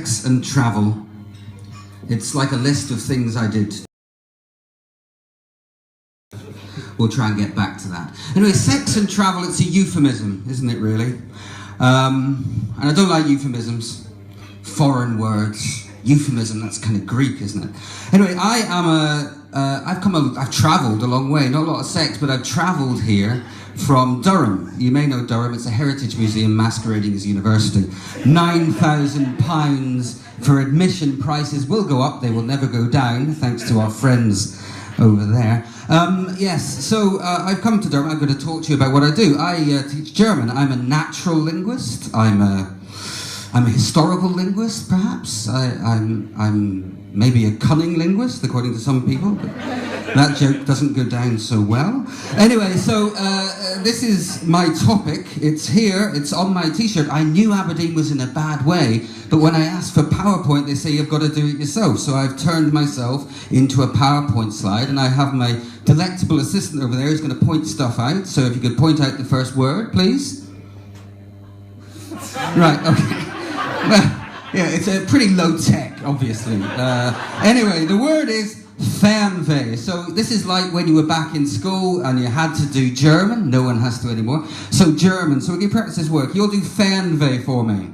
sex and travel. It's like a list of things I did. We'll try and get back to that. Anyway, sex and travel, it's a euphemism, isn't it really? And I don't like euphemisms. Foreign words. Euphemism, that's kind of Greek, isn't it? Anyway, I've travelled a long way, not a lot of sex, but I've travelled here from Durham. You may know Durham, it's a heritage museum masquerading as a university. £9,000 for admission. Prices will go up, they will never go down, thanks to our friends over there. Yes, so I've come to Durham. I'm going to talk to you about what I do. I teach German. I'm a natural linguist. I'm a historical linguist, perhaps. I'm maybe a cunning linguist, according to some people. But that joke doesn't go down so well. Anyway, so this is my topic. It's here. It's on my T-shirt. I knew Aberdeen was in a bad way, but when I asked for PowerPoint, they say you've got to do it yourself. So I've turned myself into a PowerPoint slide, and I have my delectable assistant over there who's going to point stuff out. So if you could point out the first word, please. Right, okay. Well, yeah, it's a pretty low tech, obviously. Anyway, the word is Fernweh. So this is like when you were back in school and you had to do German. No one has to anymore. So German. So we can practice this word. You'll do Fernweh for me.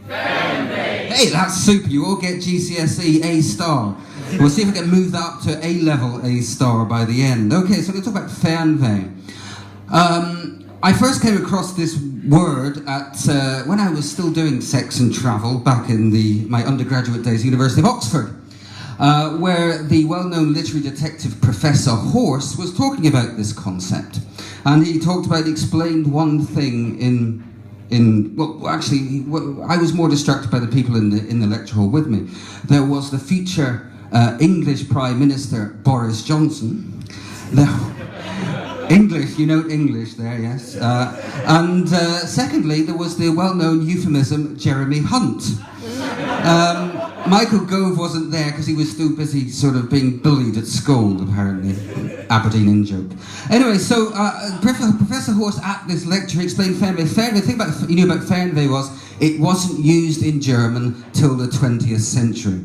Fernweh. Hey, that's super. You all get GCSE A star. We'll see if we can move that up to A-level A star by the end. Okay, so we're going to talk about Fernweh. I first came across this word at when I was still doing sex and travel back in my undergraduate days at the University of Oxford, where the well-known literary detective Professor Horse was talking about this concept. And he talked about, he explained one thing well, actually, I was more distracted by the people in the lecture hall with me. There was the future English Prime Minister Boris Johnson. English, you know English there, yes. And secondly, there was the well-known euphemism Jeremy Hunt. Michael Gove wasn't there because he was still busy sort of being bullied at school, apparently. Aberdeen in-joke. Anyway, so Professor Horse at this lecture explained Fernweh. The thing you knew about Fernweh was it wasn't used in German till the 20th century.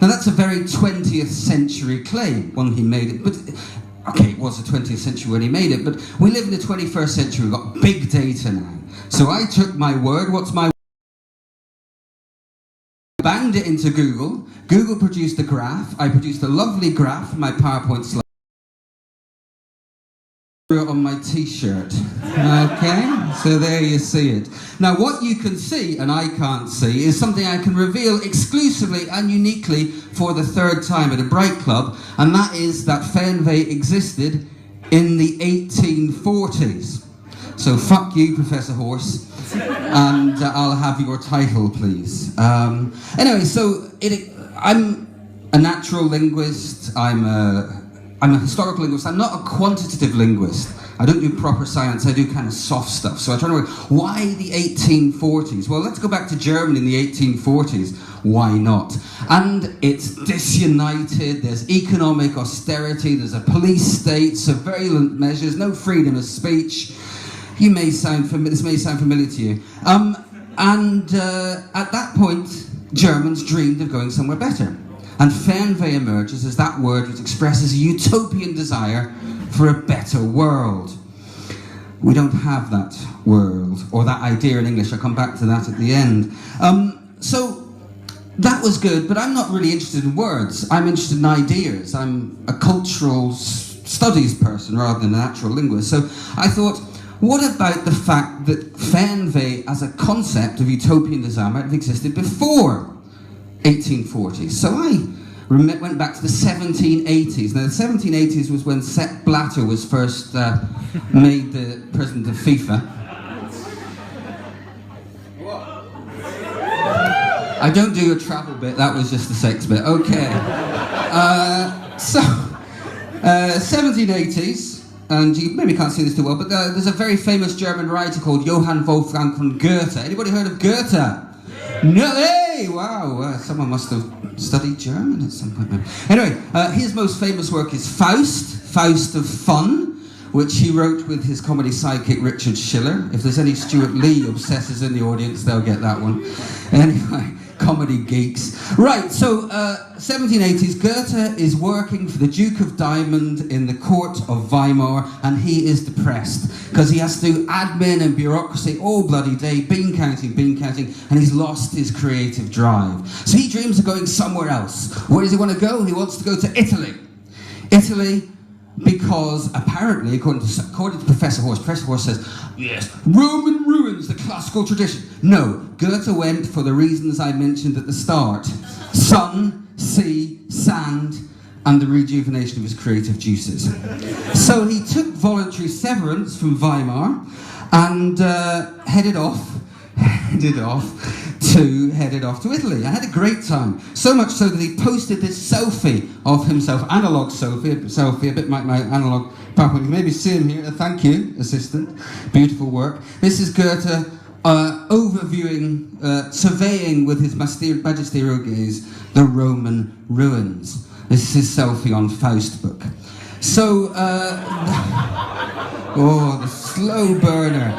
Now that's a very 20th century claim when he made it, but okay, it was the 20th century when he made it, but we live in the 21st century, we've got big data now. So I took my word, what's my word? Banged it into Google. Google produced a graph. I produced a lovely graph from my PowerPoint slide on my T-shirt. Okay, so there you see it. Now what you can see, and I can't see, is something I can reveal exclusively and uniquely for the third time at a Bright Club, and that is that Fernweh existed in the 1840s. So fuck you, Professor Horse, and I'll have your title, please. Anyway, so I'm a natural linguist, I'm a historical linguist. I'm not a quantitative linguist. I don't do proper science, I do kind of soft stuff. So I try to work, why the 1840s? Well, let's go back to Germany in the 1840s. Why not? And it's disunited, there's economic austerity, there's a police state, surveillance measures, no freedom of speech. This may sound familiar to you. At that point, Germans dreamed of going somewhere better. And Fernweh emerges as that word which expresses a utopian desire for a better world. We don't have that world, or that idea in English. I'll come back to that at the end. So that was good, but I'm not really interested in words. I'm interested in ideas. I'm a cultural studies person rather than a natural linguist. So I thought, what about the fact that Fernweh as a concept of utopian desire might have existed before 1840s. So I went back to the 1780s. Now the 1780s was when Sepp Blatter was first made the president of FIFA. I don't do a travel bit, that was just the sex bit. Okay. 1780s, and you maybe can't see this too well, but there's a very famous German writer called Johann Wolfgang von Goethe. Anybody heard of Goethe? No, hey, wow, someone must have studied German at some point. Anyway, his most famous work is Faust of Fun, which he wrote with his comedy sidekick Richard Schiller. If there's any Stuart Lee obsessors in the audience, they'll get that one. Anyway, comedy geeks. Right, so 1780s, Goethe is working for the Duke of Diamond in the court of Weimar, and he is depressed because he has to do admin and bureaucracy all bloody day, bean counting, and he's lost his creative drive. So he dreams of going somewhere else. Where does he want to go? He wants to go to Italy. Italy, because apparently, according to Professor Horse says, yes, Roman ruins the classical tradition. No, Goethe went for the reasons I mentioned at the start. Sun, sea, sand, and the rejuvenation of his creative juices. So he took voluntary severance from Weimar and headed off to Italy. I had a great time. So much so that he posted this selfie of himself, analog selfie, a bit like my analog PowerPoint. You maybe see him here. Thank you, assistant. Beautiful work. This is Goethe overviewing, surveying with his magisterial gaze the Roman ruins. This is his selfie on Faust book. So, the slow burner.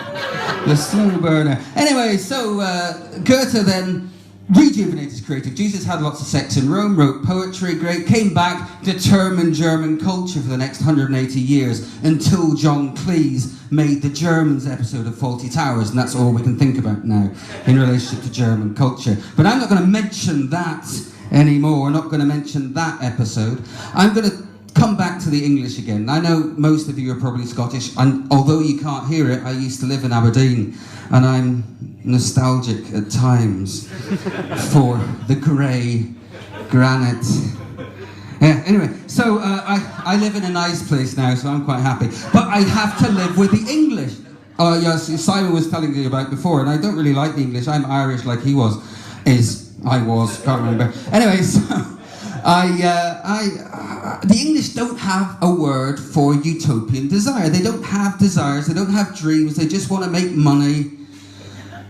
The slow burner. Anyway, so Goethe then rejuvenated his creative juices, had lots of sex in Rome, wrote poetry, great, came back, determined German culture for the next 180 years until John Cleese made the Germans episode of Fawlty Towers, and that's all we can think about now in relationship to German culture. But I'm not going to mention that anymore. I'm not going to mention that episode. I'm going to come back to the English again. I know most of you are probably Scottish, and although you can't hear it, I used to live in Aberdeen, and I'm nostalgic at times for the grey granite. Yeah, anyway, so I live in a nice place now, so I'm quite happy. But I have to live with the English. Yes, Simon was telling you about before, and I don't really like the English. I'm Irish like he was. Can't remember. Anyway, so the English don't have a word for utopian desire. They don't have desires, they don't have dreams, they just want to make money.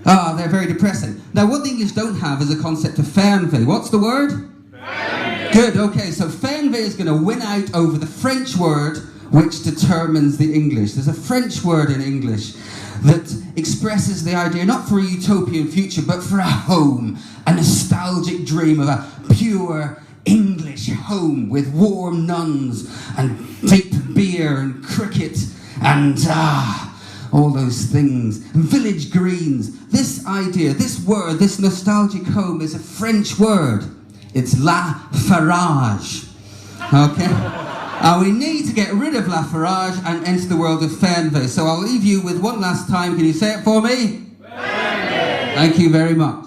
They're very depressing. Now, what the English don't have is a concept of fernweh. What's the word? Fernweh. Good, okay, so fernweh is going to win out over the French word which determines the English. There's a French word in English that expresses the idea not for a utopian future, but for a home, a nostalgic dream of a pure English home with warm nuns and deep beer and cricket and all those things. Village greens. This idea, this word, this nostalgic home is a French word. It's la farage. Okay? We need to get rid of la farage and enter the world of fernweh. So I'll leave you with one last time. Can you say it for me? Fernweh. Thank you very much.